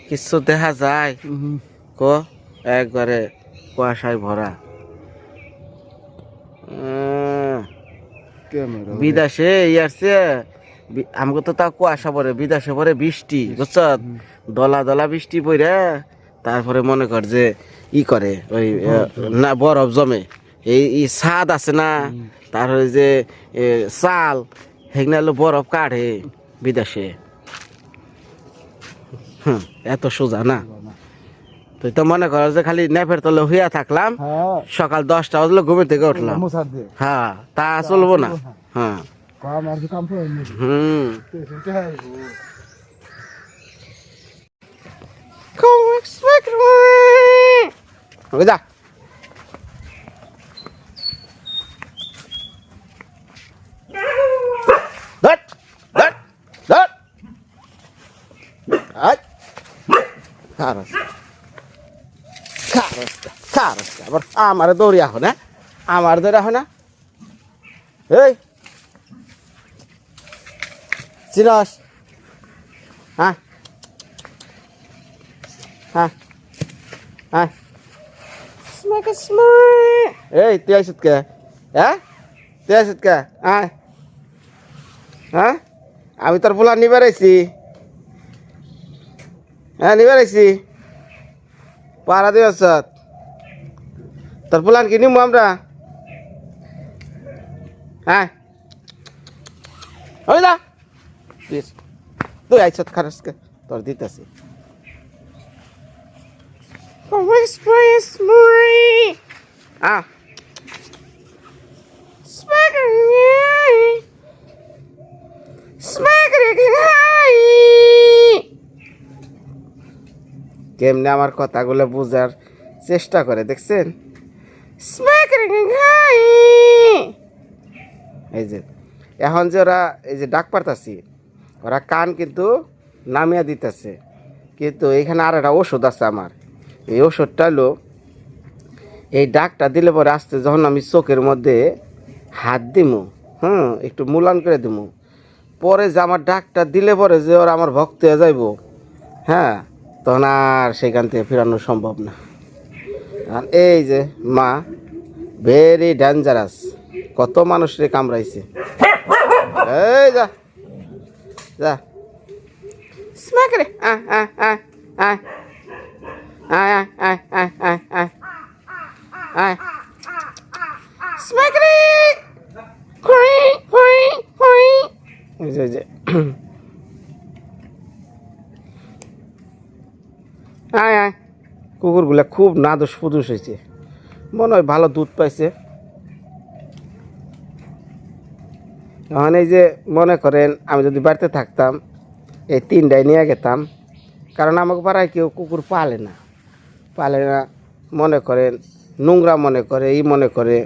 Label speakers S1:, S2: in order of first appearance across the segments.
S1: কিছু দেখা যায় কো একবারে কুয়াশায় ভরা। বিদেশে আসছে আমাকে তো তা কুয়াশা পরে, বিদেশে পরে বৃষ্টি বুঝছ, দলা দলা বৃষ্টি পড়ে তারপরে মনে কর যে ই করে ওই না বরফ জমে, এই ছাদ আছে না, তারপরে যে চাল সেগুলো হলো বরফ কাঢ়ে বিদেশে। এত সোজা না। তুই তো মনে কর যে খালি নেপের তলে হইয়া থাকলাম, সকাল 10টা বাজলো ঘুমের থেকে উঠলাম, হ্যাঁ তা চলবো না। হ্যাঁ যা আমার দৌড়ি আহ না, আমার দৌড়ে আহ না। এই চিনস? হ্যাঁ হ্যাঁ হ্যাঁ এই তুই আইসত কে? হ্যাঁ তুই আইসত কে? হ্যাঁ হ্যাঁ আমি তোর পোলা নিবার আইছি। হ্যাঁ নিবার আইছি পাড়া দিবস তোর পোলান কি নিমু আমরা? হ্যাঁ ওই দা তুই আইসত খারাসকে তোর দিতেছি। কেমনে আমার কথাগুলো বুঝার চেষ্টা করে দেখছেন? এই যে এখন যে ওরা এই যে ডাক পারতাছি, ওরা কান কিন্তু নামিয়া দিতেছে, কিন্তু এখানে আর একটা ওষুধ আছে আমার। এই ওষুধটা হলো এই ডাকটা দিলে পরে আসতে যখন আমি চোখের মধ্যে হাত দিমু, একটু মূলান করে দিমু, পরে যে আমার ডাকটা দিলে পরে যে ওরা আমার ভক্ত হয়ে যাইব, হ্যাঁ তখন আর সেখান থেকে ফেরানো সম্ভব না। আর এই যে মা ভেরি ডেঞ্জারাস, কত মানুষরে কামড়াইছে। এই যা যা স্মাকরে আ আ আ আ আ আ আ আ আ আ স্মাকরে কুই কুই কুই। এই যে আয় আয় কুকুরগুলা খুব নাদুস ফুদুস হয়েছে, মনে হয় ভালো দুধ পাইছে। এখন এই যে মনে করেন আমি যদি বাড়িতে থাকতাম এই 3টায় নিয়ে গেতাম, কারণ আমাকে পাড়ায় কেউ কুকুর পালে না, মনে করেন নোংরা মনে করে, এই মনে করে।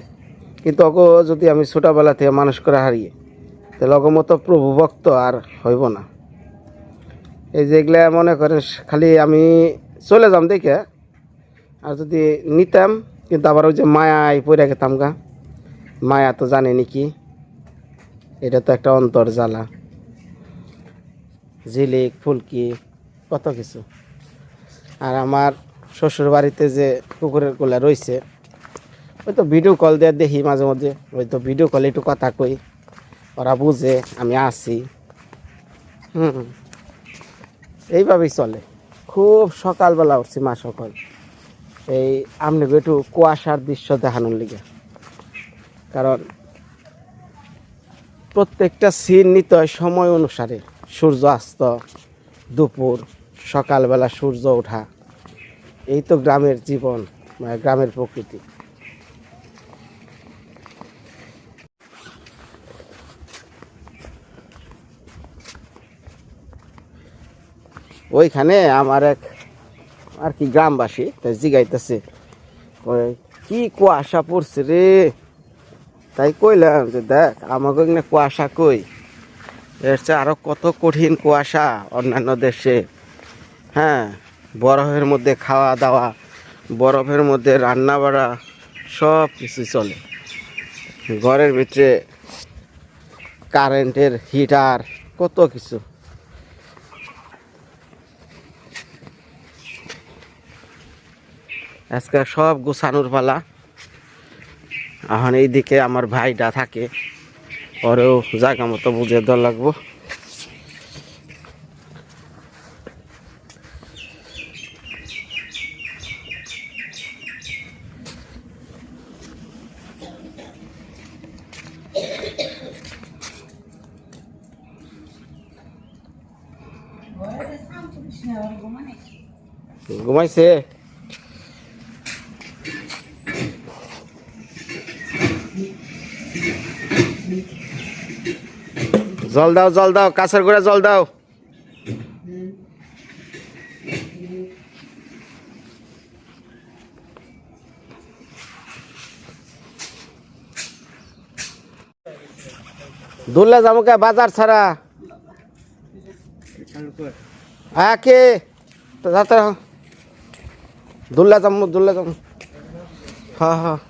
S1: কিন্তু ওকে যদি আমি ছোটোবেলা থেকে মানুষ করে হারিয়ে, তাহলে ওকে মতো প্রভু ভক্ত আর হইব না। এই যেগুলা মনে করেন খালি আমি চলে যাম দেখে, আর যদি নিতাম কিন্তু আবার ওই যে মায়ায় পড়ে গেতাম গা। মায়া তো জানেনি কি, এটা তো একটা অন্তর জ্বালা, ঝিলিক ফুলকি কত কিছু। আর আমার শ্বশুর বাড়িতে যে কুকুরের গুলা রয়েছে, ওই তো ভিডিও কল দিয়ে দেখি মাঝে মধ্যে, ওই তো ভিডিও কলে একটু কথা কই, ওরা বুঝে আমি আছি। এইভাবেই চলে। খুব সকালবেলা উঠছি, মা সকাল এই আমনে একটু কুয়াশার দৃশ্য দেখানোর লিগে। কারণ প্রত্যেকটা সিন নিতে হয় সময় অনুসারে, সূর্য অস্ত, দুপুর, সকালবেলা সূর্য ওঠা, এই তো গ্রামের জীবন, মানে গ্রামের প্রকৃতি। ওইখানে আমার এক আর কি গ্রামবাসী তাই জিগাইতেছে, কি কুয়াশা পড়ছে রে। তাই কইলাম যে দেখ আমাকে এখানে কুয়াশা কই, এর চেয়ে আরো কত কঠিন কুয়াশা অন্যান্য দেশে। হ্যাঁ, বরফের মধ্যে খাওয়া দাওয়া, বরফের মধ্যে রান্না বাড়া সব কিছু চলে, ঘরের ভিতরে কারেন্টের হিটার, কত কিছু। আজকে সব গুছানোর পালা। এখন এইদিকে আমার ভাইটা থাকে, ওরেও জায়গা মতো বুঝে দেওয়া লাগবো। ঘুমাইছে? জল দাও, জল দাও, কাছের করে জল দাও। দুল্লা যাবো কে বাজার ছাড়া? কে দুল্লা যাবো, দুল্লা যাবো। হ্যাঁ হ্যাঁ,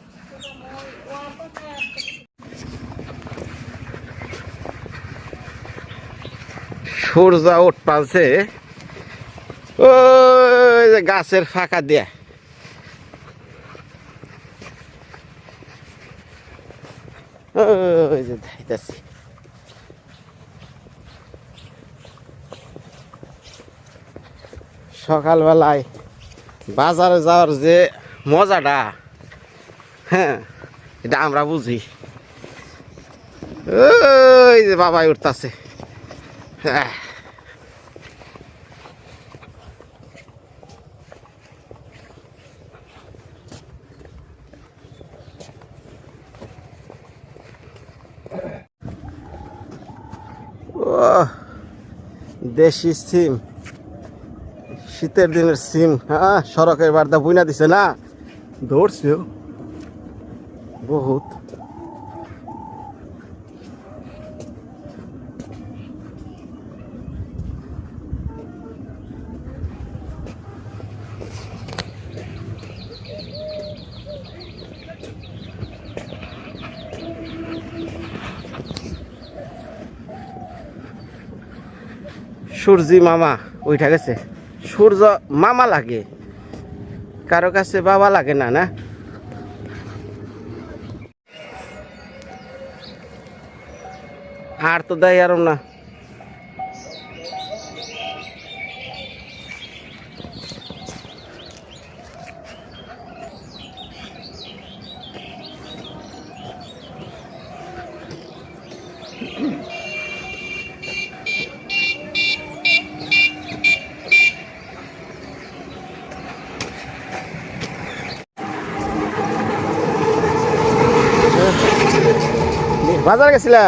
S1: সূর্য উঠ পালছে ওই যে গাছের ফাঁকা দিয়ে। ওই যে যাইতেছি, সকালবেলায় বাজারে যাওয়ার যে মজাটা, হ্যাঁ এটা আমরা বুঝি। ওই যে বাবাই উঠতেছে। হ্যাঁ, দেশি সিম, শীতের দিনের সিম। হ্যাঁ, সড়কের বার্তা বুইনা দিছে না, ধরছে বহুত। সূর্যি মামা ওইটা গেছে। সূর্য মামা লাগে, কারো কাছে বাবা লাগে না। না, আর তো দেয় আর না। বাজার গেছিলা?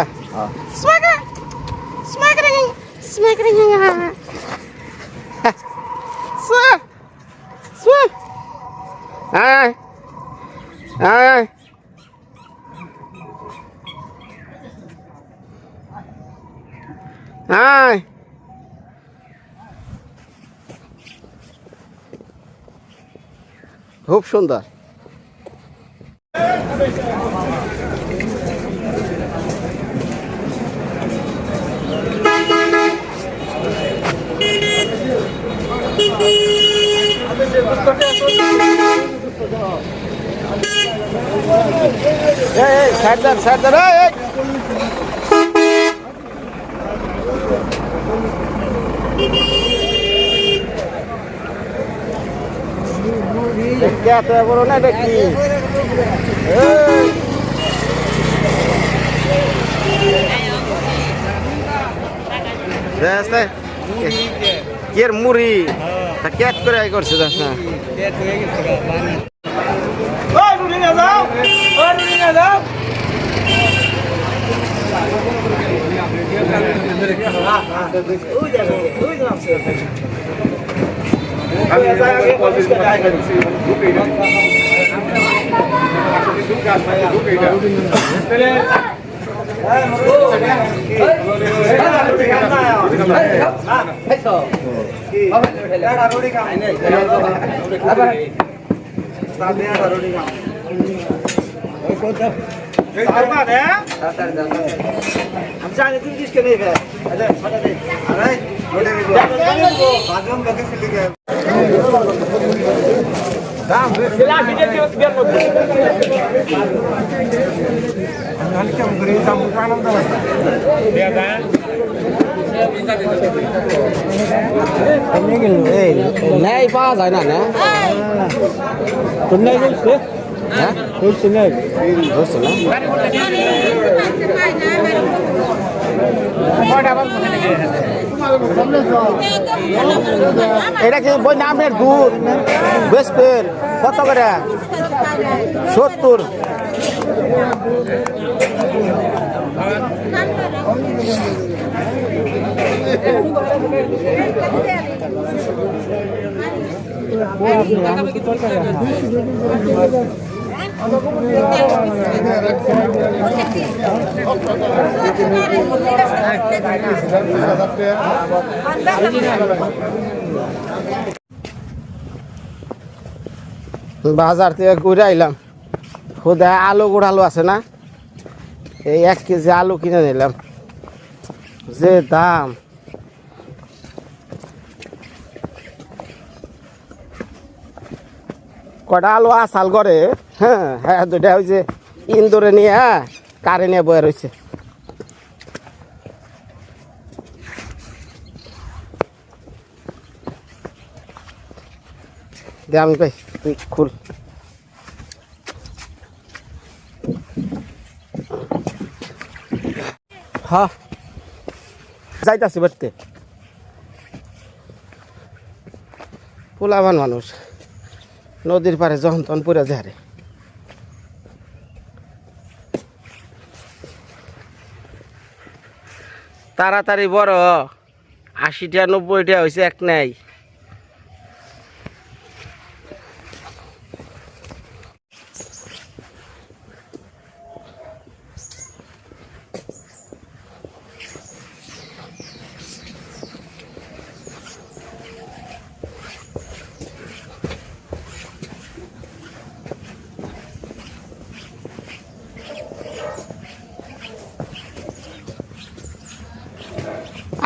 S1: আয় আয়, আয় খুব সুন্দর। সাইডার সাইডার দেখতে এত বড় না দেখি। রাস্তায় কি এর মুড়ি তা ক্যাট করে আই করছে দাস না নাই পাওয়া যায় না না হ্যাঁ ধরছে না এটা কি বই নামের দুধ বেসপেন কত করে 70 বাজার থেকে ঘুরে আইলাম খুদা আলু গুড়ালু আছে না এই 1 কেজি আলু কিনে নিলাম যে দাম কটা আলু আসাল করে হ্যাঁ হ্যাঁ দুটা ওই যে ইন্দোরে নিয়ে কারে নিয়ে বয়ে রয়েছে দে আমি ভাই তুই খুল হ্যাঁ যাইতাছি বাড়তে পোলাবান মানুষ নদীর পারে যখন তখন পুরা যায় তাড়াতাড়ি বড় 80টা 90টা হয়েছে এক নাই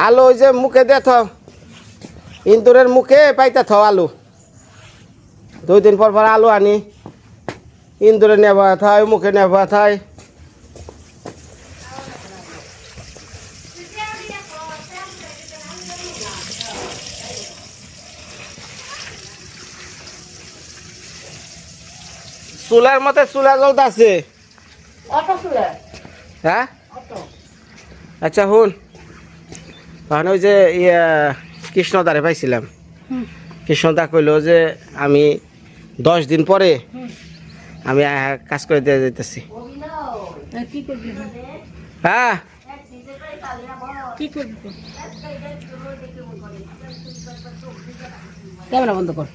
S1: আলু ওই যে মুখে দে থ ইন্দুরের মুখে পাইতে থ আলু 2 দিন পর পর আলু আনি ইন্দুরে নেবা থাই মুখে নেবা থাই চুলার মতে চুলা জ্বলতে আছে হ্যাঁ আচ্ছা শুন তখন ওই যে কৃষ্ণদারে পাইছিলাম কৃষ্ণদা কইল যে আমি 10 দিন পরে আমি কাজ করে দিয়ে যেতেছি হ্যাঁ
S2: ক্যামেরা বন্ধ কর